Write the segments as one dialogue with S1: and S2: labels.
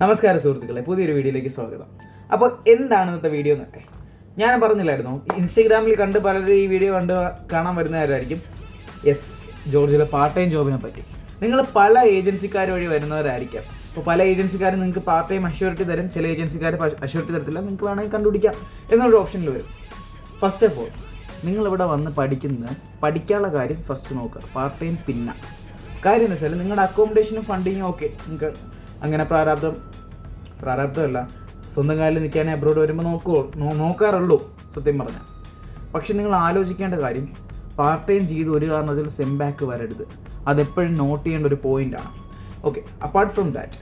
S1: നമസ്കാരം സുഹൃത്തുക്കളെ, പുതിയൊരു വീഡിയോയിലേക്ക് സ്വാഗതം. അപ്പോൾ എന്താണ് ഇന്നത്തെ വീഡിയോ എന്നൊക്കെ ഞാൻ പറഞ്ഞില്ലായിരുന്നു. ഇൻസ്റ്റഗ്രാമിൽ കണ്ട് പലരും ഈ വീഡിയോ കാണാൻ വരുന്നവരായിരിക്കും. ജോർജിയയിലെ പാർട്ട് ടൈം ജോബിനെ പറ്റി. നിങ്ങൾ പല ഏജൻസിക്കാർ വഴി വരുന്നവരായിരിക്കാം. അപ്പോൾ പല ഏജൻസിക്കാരും നിങ്ങൾക്ക് പാർട്ട് ടൈം അഷ്യൂരിറ്റി തരും, ചില ഏജൻസിക്കാർ അഷ്യൂരിറ്റി തരത്തില്ല. നിങ്ങൾക്ക് വേണമെങ്കിൽ കണ്ടുപിടിക്കാം എന്നൊരു ഓപ്ഷനിൽ വരും. ഫസ്റ്റ് ഓഫ് ഓൾ നിങ്ങളിവിടെ വന്ന് പഠിക്കാനുള്ള കാര്യം ഫസ്റ്റ് നോക്കുക. പാർട്ട് ടൈം പിന്നെ കാര്യം എന്ന് വെച്ചാൽ നിങ്ങളുടെ അക്കോമഡേഷനും ഫണ്ടിങ്ങും ഓക്കെ, നിങ്ങൾക്ക് അങ്ങനെ പ്രാരാബ്ദമല്ല, സ്വന്തം കാലിൽ നിൽക്കാനേ അബ്രോഡ് വരുമ്പോൾ നോക്കാറുള്ളൂ സത്യം പറഞ്ഞാൽ. പക്ഷെ നിങ്ങൾ ആലോചിക്കേണ്ട കാര്യം, പാർട്ട് ടൈം ചെയ്ത് ഒരു കാരണത്തിൽ സെം ബാക്ക് വരരുത്. അതെപ്പോഴും നോട്ട് ചെയ്യേണ്ട ഒരു പോയിൻ്റാണ്. ഓക്കെ, അപ്പാർട്ട് ഫ്രം ദാറ്റ്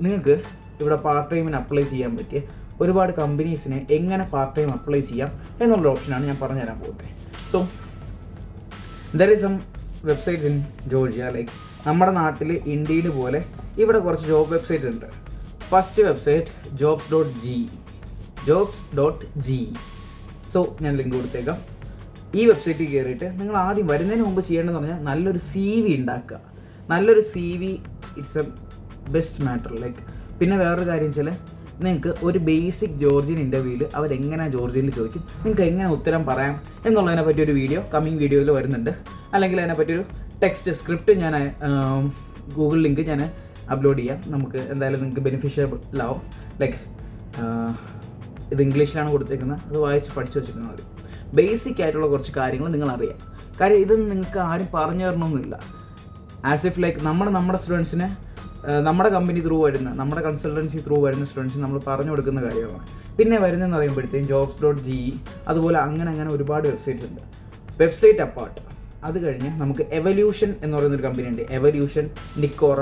S1: നിങ്ങൾക്ക് ഇവിടെ പാർട്ട് ടൈമിന് അപ്ലൈ ചെയ്യാൻ പറ്റിയ ഒരുപാട് കമ്പനീസിനെ എങ്ങനെ പാർട്ട് ടൈം അപ്ലൈ ചെയ്യാം എന്നുള്ളൊരു ഓപ്ഷനാണ് ഞാൻ പറഞ്ഞു തരാൻ പോകുന്നത്. So there is some websites in Georgia. Like നമ്മുടെ നാട്ടിൽ ഇൻഡീഡ് പോലെ ഇവിടെ കുറച്ച് ജോബ് വെബ്സൈറ്റ് ഉണ്ട്. First website jobs.ge. സോ ഞാൻ ലിങ്ക് കൊടുത്തേക്കാം. ഈ വെബ്സൈറ്റിൽ കയറിയിട്ട് നിങ്ങൾ ആദ്യം വരുന്നതിന് മുമ്പ് ചെയ്യേണ്ടതെന്ന് പറഞ്ഞാൽ നല്ലൊരു CV ഉണ്ടാക്കുക. നല്ലൊരു CV it's A best matter. Like പിന്നെ വേറൊരു കാര്യം വെച്ചാൽ നിങ്ങൾക്ക് ഒരു ബേസിക് ജോർജിയൻ ഇൻ്റർവ്യൂവിൽ അവരെങ്ങനെ ജോർജിയയിൽ ചോദിക്കും, നിങ്ങൾക്ക് എങ്ങനെ ഉത്തരം പറയാം എന്നുള്ളതിനെ പറ്റി ഒരു വീഡിയോ കമ്മിങ് വീഡിയോയിൽ വരുന്നുണ്ട്. അല്ലെങ്കിൽ അതിനെപ്പറ്റിയൊരു ടെക്സ്റ്റ് സ്ക്രിപ്റ്റ് ഞാൻ ഗൂഗിൾ ലിങ്ക് ഞാൻ അപ്ലോഡ് ചെയ്യാം. നമുക്ക് എന്തായാലും നിങ്ങൾക്ക് ബെനിഫിഷ്യബിൾ ആവും. ലൈക്ക് ഇത് ഇംഗ്ലീഷിലാണ് കൊടുത്തേക്കുന്നത്, അത് വായിച്ച് പഠിച്ചു വെച്ചിരുന്നാൽ മതി. ബേസിക് ആയിട്ടുള്ള കുറച്ച് കാര്യങ്ങൾ നിങ്ങൾ അറിയാം. കാര്യം ഇതൊന്നും നിങ്ങൾക്ക് ആരും പറഞ്ഞു തരണമെന്നില്ല. ആസ് ഇഫ് ലൈക്ക് നമ്മുടെ സ്റ്റുഡൻസിനെ നമ്മുടെ കമ്പനി ത്രൂ വരുന്ന, നമ്മുടെ കൺസൾട്ടൻസി ത്രൂ വരുന്ന സ്റ്റുഡൻസിന് നമ്മൾ പറഞ്ഞു കൊടുക്കുന്ന കാര്യമാണ്. പിന്നെ വരുന്നതെന്ന് പറയുമ്പോഴത്തേക്കും jobs.ge, അതുപോലെ അങ്ങനെ ഒരുപാട് വെബ്സൈറ്റ്സ് ഉണ്ട്. വെബ്സൈറ്റ് അപ്പാർട്ട് അത് കഴിഞ്ഞ് നമുക്ക് എവല്യൂഷൻ എന്ന് പറയുന്നൊരു കമ്പനി ഉണ്ട്. എവല്യൂഷൻ, നിക്കോറ.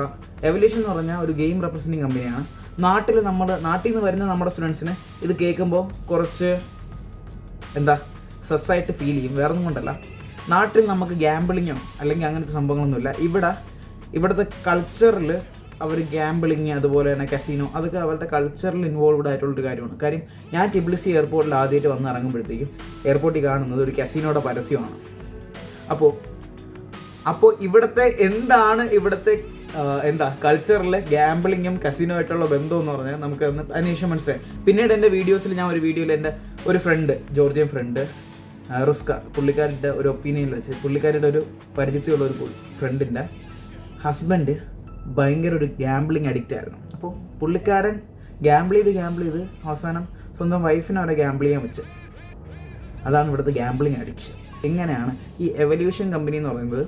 S1: എവല്യൂഷൻ എന്ന് പറഞ്ഞാൽ ഒരു ഗെയിം റെപ്രസെൻറ്റിംഗ് കമ്പനിയാണ്. നാട്ടിൽ നിന്ന് വരുന്ന നമ്മുടെ സ്റ്റുഡൻസിന് ഇത് കേൾക്കുമ്പോൾ കുറച്ച് സെസ്സായിട്ട് ഫീൽ ചെയ്യും. വേറെ ഒന്നും കൊണ്ടല്ല, നാട്ടിൽ നമുക്ക് ഗ്യാമ്പിളിങ്ങോ അല്ലെങ്കിൽ അങ്ങനത്തെ സംഭവങ്ങളൊന്നുമില്ല. ഇവിടുത്തെ കൾച്ചറിൽ അവർ ഗ്യാമ്പിളിങ്, അതുപോലെ തന്നെ കസിനോ, അതൊക്കെ അവരുടെ കൾച്ചറിൽ ഇൻവോൾവ്ഡ് ആയിട്ടുള്ളൊരു കാര്യമാണ്. കാര്യം ഞാൻ ടിബ്ലിസി എയർപോർട്ടിൽ ആദ്യമായിട്ട് വന്ന് ഇറങ്ങുമ്പോഴത്തേക്കും എയർപോർട്ടിൽ കാണുന്നത് ഒരു കസിനോയുടെ പരസ്യമാണ്. അപ്പോൾ ഇവിടുത്തെ കൾച്ചറിലെ ഗ്യാമ്പിളിങ്ങും കസിനോ ആയിട്ടുള്ള ബന്ധം എന്ന് പറഞ്ഞാൽ നമുക്ക് അന്വേഷണം മനസ്സിലായി. പിന്നീട് എൻ്റെ വീഡിയോസിൽ ഞാൻ ഒരു വീഡിയോയിൽ എൻ്റെ ഒരു ഫ്രണ്ട്, ജോർജിയൻ ഫ്രണ്ട് റുസ്ക, പുള്ളിക്കാരുടെ ഒരു ഒപ്പീനിയനിൽ വെച്ച്, പുള്ളിക്കാരുടെ ഒരു പരിചയത്തിലുള്ള ഒരു ഫ്രണ്ടിൻ്റെ ഹസ്ബൻഡ് ഭയങ്കര ഒരു ഗ്യാമ്പിളിങ് അഡിക്റ്റ് ആയിരുന്നു. അപ്പോൾ പുള്ളിക്കാരൻ ഗ്യാമ്പിൾ ചെയ്ത് അവസാനം സ്വന്തം വൈഫിനെ അവരെ ഗ്യാമ്പിൾ ചെയ്യാൻ വെച്ച്. അതാണ് ഇവിടുത്തെ ഗ്യാമ്പിളിങ് അഡിക്ഷൻ. എങ്ങനെയാണ് ഈ എവല്യൂഷൻ കമ്പനി എന്ന് പറയുന്നത്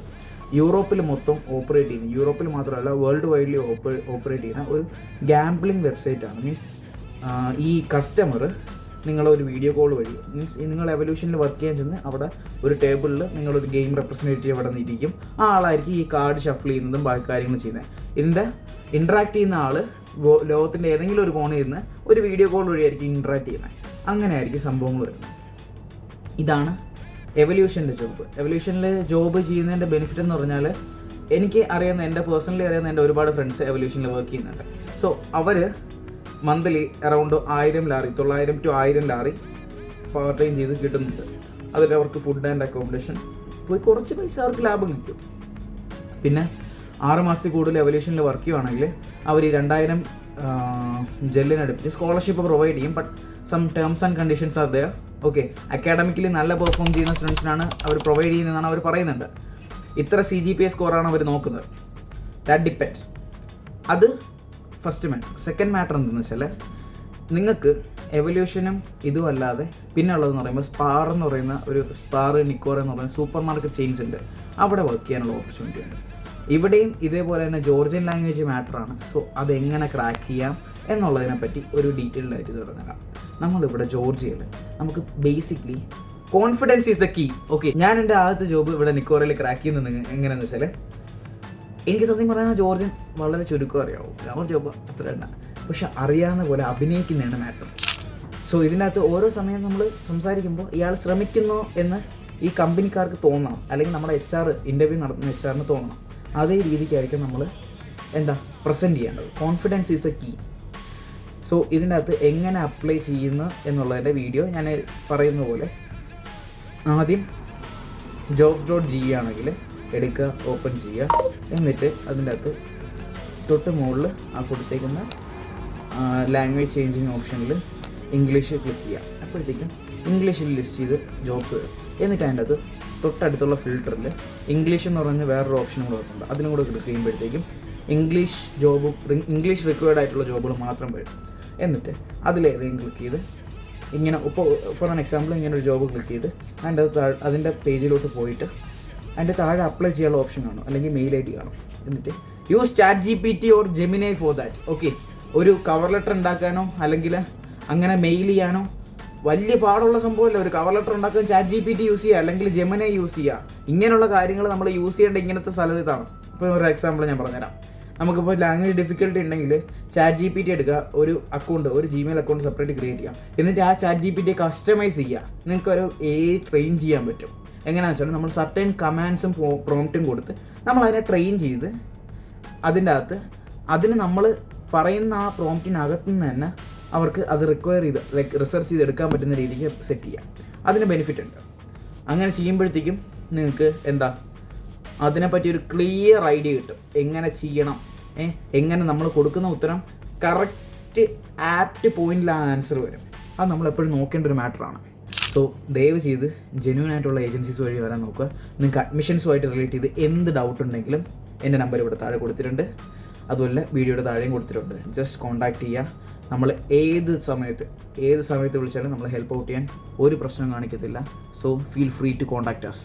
S1: യൂറോപ്പിൽ മൊത്തം ഓപ്പറേറ്റ് ചെയ്യുന്നത്, യൂറോപ്പിൽ മാത്രമല്ല വേൾഡ് വൈഡ്ലി ഓപ്പറേറ്റ് ചെയ്യുന്ന ഒരു ഗ്യാമ്പിളിങ് വെബ്സൈറ്റാണ്. മീൻസ് ഈ കസ്റ്റമർ നിങ്ങളൊരു വീഡിയോ കോൾ വഴി, മീൻസ് നിങ്ങൾ എവല്യൂഷനിൽ വർക്ക് ചെയ്യാൻ ചെന്ന് അവിടെ ഒരു ടേബിളിൽ നിങ്ങളൊരു ഗെയിം റെപ്രസെൻറ്റേറ്റീവ് അവിടെ നിന്നിരിക്കും. ആ ആളായിരിക്കും ഈ കാർഡ് ഷഫിൾ ചെയ്യുന്നതും ബാക്കി കാര്യങ്ങൾ ചെയ്യുന്നത്. ഇതിൻ്റെ ഇൻട്രാക്ട് ചെയ്യുന്ന ആൾ ലോകത്തിൻ്റെ ഏതെങ്കിലും ഒരു കോണിൽ നിന്ന് ഒരു വീഡിയോ കോൾ വഴിയായിരിക്കും ഇൻട്രാക്ട് ചെയ്യുന്നത്. അങ്ങനെയായിരിക്കും സംഭവങ്ങൾ വരുന്നത്. ഇതാണ് എവല്യൂഷൻ്റെ ജോബ്. എവല്യൂഷനിൽ ജോബ് ചെയ്യുന്നതിൻ്റെ ബെനിഫിറ്റ് എന്ന് പറഞ്ഞാൽ, എനിക്ക് പേഴ്സണലി അറിയാവുന്ന എൻ്റെ ഒരുപാട് ഫ്രണ്ട്സ് എവല്യൂഷനിൽ വർക്ക് ചെയ്യുന്നുണ്ട്. സോ അവർ monthly around 900 to 1000 lari part time ചെയ്ത് കിട്ടുന്നുണ്ട്. അതിൽ അവർക്ക് ഫുഡ് ആൻഡ് അക്കോമഡേഷൻ പോയി കുറച്ച് പൈസ അവർക്ക് ലാഭം കിട്ടും. പിന്നെ 6 മാസത്തിൽ കൂടുതൽ എവല്യൂഷനിൽ വർക്ക് ചെയ്യുകയാണെങ്കിൽ അവർ ഈ 2000 ജെല്ലിനടുപ്പിച്ച് സ്കോളർഷിപ്പ് പ്രൊവൈഡ് ചെയ്യും. But some terms and conditions are there. Okay, academically നല്ല പെർഫോം ചെയ്യുന്ന സ്റ്റുഡൻസിനാണ് അവർ പ്രൊവൈഡ് ചെയ്യുന്നതെന്നാണ് അവർ പറയുന്നുണ്ട്. ഇത്ര CGPA സ്കോറാണ് അവർ നോക്കുന്നത്. That depends. അത് ഫസ്റ്റ് മാറ്റർ. സെക്കൻഡ് മാറ്റർ എന്താണെന്ന് വെച്ചാൽ, നിങ്ങൾക്ക് എവല്യൂഷനും ഇതും അല്ലാതെ പിന്നെ ഉള്ളതെന്ന് പറയുമ്പോൾ സ്പാർ, നിക്കോറ എന്ന് പറയുന്ന സൂപ്പർ മാർക്കറ്റ് ചെയിൻസ് ഉണ്ട്. അവിടെ വർക്ക് ചെയ്യാനുള്ള ഓപ്പർച്യൂണിറ്റി ഉണ്ട്. ഇവിടെയും ഇതേപോലെ തന്നെ ജോർജിയൻ ലാംഗ്വേജ് മാറ്ററാണ്. സോ അതെങ്ങനെ ക്രാക്ക് ചെയ്യാം എന്നുള്ളതിനെപ്പറ്റി ഒരു ഡീറ്റെയിൽഡ് ആയിട്ട് തുടങ്ങാം. നമ്മളിവിടെ ജോർജിയയിൽ നമുക്ക് basically confidence is a key. Okay, ഞാൻ എൻ്റെ ആദ്യത്തെ ജോബ് ഇവിടെ നിക്കോറയിൽ ക്രാക്ക് ചെയ്യുന്നത് എങ്ങനെയാണെന്ന് വെച്ചാൽ, എനിക്ക് സത്യം പറഞ്ഞാൽ ജോർജിയൻ വളരെ ചുരുക്കം അറിയാവും. ഗ്രാമർ ജോബ് അത്ര എണ്ണ, പക്ഷെ അറിയാവുന്ന പോലെ അഭിനയിക്കുന്നതാണ് മാറ്റർ. സോ ഇതിനകത്ത് ഓരോ സമയം നമ്മൾ സംസാരിക്കുമ്പോൾ ഇയാൾ ശ്രമിക്കുന്നു എന്ന് ഈ കമ്പനിക്കാർക്ക് തോന്നണം, അല്ലെങ്കിൽ നമ്മുടെ ഇൻ്റർവ്യൂ നടത്തുന്ന HR തോന്നണം. അതേ രീതിക്കായിരിക്കും നമ്മൾ പ്രസൻറ്റ് ചെയ്യേണ്ടത്. Confidence is a key. So ഇതിൻ്റെ അകത്ത് എങ്ങനെ അപ്ലൈ ചെയ്യുന്നു എന്നുള്ളതിൻ്റെ വീഡിയോ ഞാൻ പറയുന്ന പോലെ, ആദ്യം jobs.ge ആണെങ്കിൽ എടുക്കുക, ഓപ്പൺ ചെയ്യുക. എന്നിട്ട് അതിൻ്റെ അകത്ത് തൊട്ട് മുകളിൽ ആ കൊടുത്തേക്കുന്ന ലാംഗ്വേജ് ചേഞ്ചിങ് ഓപ്ഷനിൽ ഇംഗ്ലീഷ് ക്ലിക്ക് ചെയ്യാം. അപ്പോഴത്തേക്കും ഇംഗ്ലീഷിൽ ലിസ്റ്റ് ചെയ്ത് ജോബ്സ് വരും. എന്നിട്ട് അതിൻ്റെ അത് തൊട്ടടുത്തുള്ള ഫിൽറ്ററിൽ ഇംഗ്ലീഷ് എന്ന് പറഞ്ഞ് വേറൊരു ഓപ്ഷനും കൂടെ വരുന്നുണ്ട്. അതിനും കൂടെ ക്ലിക്ക് ചെയ്യുമ്പോഴത്തേക്കും ഇംഗ്ലീഷ് റിക്വയർഡ് ആയിട്ടുള്ള ജോബുകൾ മാത്രം വരും. എന്നിട്ട് അതിലേതെങ്കിലും ക്ലിക്ക് ചെയ്ത് ഇങ്ങനെ ഇപ്പോൾ ഫോർ ആൻ എക്സാമ്പിൾ ഇങ്ങനെ ഒരു ജോബ് ക്ലിക്ക് ചെയ്ത് അതിൻ്റെ പേജിലോട്ട് പോയിട്ട് അതിൻ്റെ താഴെ അപ്ലൈ ചെയ്യാനുള്ള ഓപ്ഷൻ കാണും, അല്ലെങ്കിൽ മെയിൽ ID കാണും. എന്നിട്ട് use ChatGPT or Gemini for that. Okay, ഒരു കവർ ലെറ്റർ ഉണ്ടാക്കാനോ അല്ലെങ്കിൽ അങ്ങനെ മെയിൽ ചെയ്യാനോ വലിയ പാടുള്ള സംഭവമല്ല. ഒരു കവർ ലെറ്റർ ഉണ്ടാക്കാൻ ChatGPT യൂസ് ചെയ്യുക, അല്ലെങ്കിൽ ജെമിനി യൂസ് ചെയ്യുക. ഇങ്ങനെയുള്ള കാര്യങ്ങൾ നമ്മൾ യൂസ് ചെയ്യേണ്ട ഇങ്ങനത്തെ സ്ഥലത്താണ്. ഇപ്പോൾ ഒരു എക്സാമ്പിൾ ഞാൻ പറഞ്ഞുതരാം. നമുക്കിപ്പോൾ ലാംഗ്വേജ് ഡിഫിക്കൽട്ടി ഉണ്ടെങ്കിൽ ChatGPT എടുക്കുക, ഒരു Gmail അക്കൗണ്ട് സെപ്പറേറ്റ് ക്രിയേറ്റ് ചെയ്യാം. എന്നിട്ട് ആ ChatGPT കസ്റ്റമൈസ് ചെയ്യുക. നിങ്ങൾക്കൊരു ട്രെയിൻ ചെയ്യാൻ പറ്റും. എങ്ങനെയാണെന്ന് വെച്ചാൽ നമ്മൾ സർട്ടൻ കമാൻഡ്സും പ്രോംപ്റ്റും കൊടുത്ത് നമ്മൾ അതിനെ ട്രെയിൻ ചെയ്ത് അതിൻ്റെ അകത്ത് അതിന് നമ്മൾ പറയുന്ന ആ പ്രോംപ്റ്റിനകത്ത് നിന്ന് തന്നെ അവർക്ക് അത് റിസർച്ച് ചെയ്തെടുക്കാൻ പറ്റുന്ന രീതിക്ക് സെറ്റ് ചെയ്യാം. അതിന് ബെനിഫിറ്റ് ഉണ്ട്. അങ്ങനെ ചെയ്യുമ്പോഴത്തേക്കും നിങ്ങൾക്ക് അതിനെപ്പറ്റി ഒരു ക്ലിയർ ഐഡിയ കിട്ടും. എങ്ങനെ ചെയ്യണം, എങ്ങനെ നമ്മൾ കൊടുക്കുന്ന ഉത്തരം കറക്റ്റ് ആപ്റ്റ് പോയിന്റിലാണ് ആൻസർ വരും. അത് നമ്മളെപ്പോഴും നോക്കേണ്ട ഒരു മാറ്ററാണ്. സോ ദയവ് ചെയ്ത് ജെന്യൂൻ ആയിട്ടുള്ള ഏജൻസീസ് വഴി വരാൻ നോക്കുക. നിങ്ങൾക്ക് അഡ്മിഷൻസുമായിട്ട് റിലേറ്റ് ചെയ്ത് എന്ത് ഡൗട്ട് ഉണ്ടെങ്കിലും എൻ്റെ നമ്പർ ഇവിടെ താഴെ കൊടുത്തിട്ടുണ്ട്, അതുപോലെ വീഡിയോയുടെ താഴെയും കൊടുത്തിട്ടുണ്ട്. ജസ്റ്റ് കോൺടാക്ട് ചെയ്യുക. നമ്മൾ ഏത് സമയത്ത് വിളിച്ചാലും നമ്മൾ ഹെൽപ്പ് ഔട്ട് ചെയ്യാൻ ഒരു പ്രശ്നം കാണിക്കത്തില്ല. So feel free to contact us.